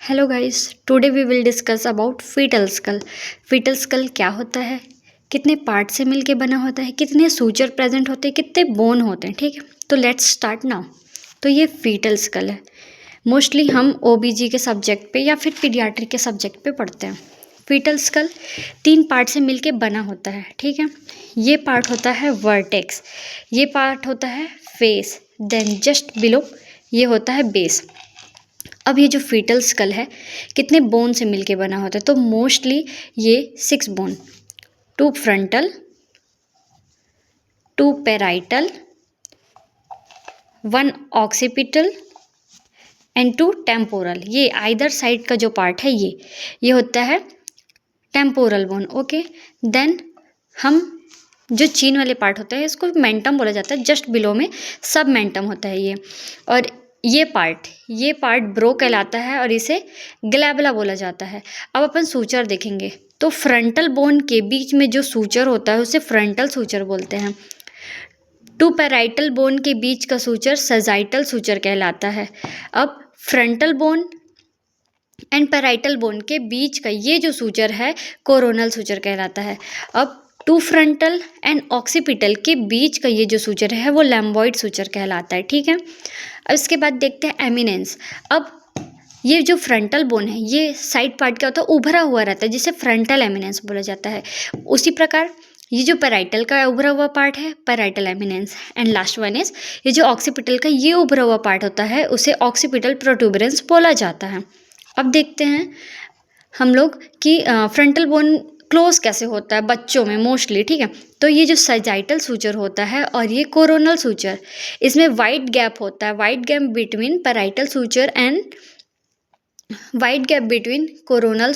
Hello guys, today we will discuss about foetal skull. Foetal skull क्या होता है, कितने पार्ट से मिलके बना होता है, कितने सूचर प्रेजेंट होते हैं, कितने बोन होते हैं। ठीक है, तो लेट्स स्टार्ट नाउ। तो ये फीटल स्कल है। मोस्टली हम ओबीजी के सब्जेक्ट पे या फिर पीडियाट्रिक के सब्जेक्ट पे पढ़ते हैं। फीटल स्कल 3 पार्ट से मिलके बना होता है। ठीक है, ये पार्ट होता है वर्टेक्स, ये पार्ट होता है फेस, देन जस्ट बिलो ये होता है बेस। अब ये जो फीटल स्कल है कितने बोन से मिलके बना होता है, तो मोस्टली ये 6 bone, 2 frontal, 2 parietal, 1 occipital and 2 temporal. ये आइदर साइड का जो पार्ट है ये होता है टेम्पोरल बोन। ओके, देन हम जो चीन वाले पार्ट होता है इसको मेंटम बोला जाता है, जस्ट बिलो में सब मेंटम होता है ये। और ये पार्ट ब्रो कहलाता है और इसे ग्लैबुला बोला जाता है। अब अपन सूचर देखेंगे तो फ्रंटल बोन के बीच में जो सूचर होता है उसे फ्रंटल सूचर बोलते हैं। 2 पैराइटल बोन के बीच का सूचर सजाइटल सूचर कहलाता है। अब frontal bone and parietal bone के बीच का ये जो सूचर है कोरोनल सूचर कहलाता है। अब 2 फ्रंटल एंड ऑक्सीपिटल के बीच का ये जो सूचर है वो लैम्बॉइड सूचर कहलाता है। ठीक है, अब इसके बाद देखते हैं एमिनेंस। अब ये जो फ्रंटल बोन है ये साइड पार्ट क्या होता है, उभरा हुआ रहता है, जिसे फ्रंटल एमिनेंस बोला जाता है। उसी प्रकार ये जो पैराइटल का उभरा हुआ पार्ट है parietal eminence, and last one is ये जो ऑक्सीपिटल का ये उभरा हुआ पार्ट होता है उसे ऑक्सीपिटल प्रोट्यूबरेंस बोला जाता है। अब देखते हैं हम लोग कि फ्रंटल बोन क्लोज कैसे होता है बच्चों में मोस्टली। ठीक है, तो ये जो सजाइटल सूचर होता है और ये कोरोनल सूचर, इसमें वाइड गैप होता है, wide gap between parietal suture and wide gap between coronal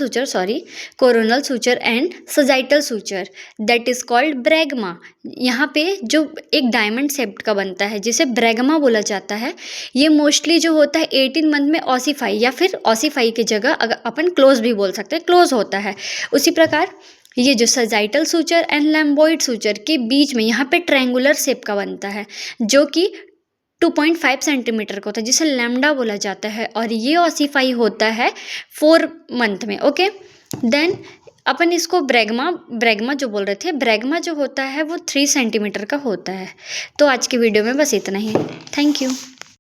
suture and sagittal suture, that is called bregma. यहाँ पे जो एक डायमंड शेप्ड का बनता है जिसे ब्रैगमा बोला जाता है, ये मोस्टली जो होता है 18 मंथ में ऑसिफाई या फिर ऑसिफाई की जगह अगर अपन क्लोज भी बोल सकते हैं, क्लोज होता है। उसी प्रकार ये जो सजाइटल सूचर एंड लैम्बॉइड सूचर के बीच में यहाँ पे ट्रायंगुलर शेप का बनता है जो कि 2.5 सेंटीमीटर का होता है, जिसे लैम्डा बोला जाता है, और ये ऑसिफाई होता है 4 मंथ में। ओके, देन अपन इसको ब्रैगमा जो बोल रहे थे, ब्रैगमा जो होता है वो 3 सेंटीमीटर का होता है। तो आज की वीडियो में बस इतना ही। Thank you.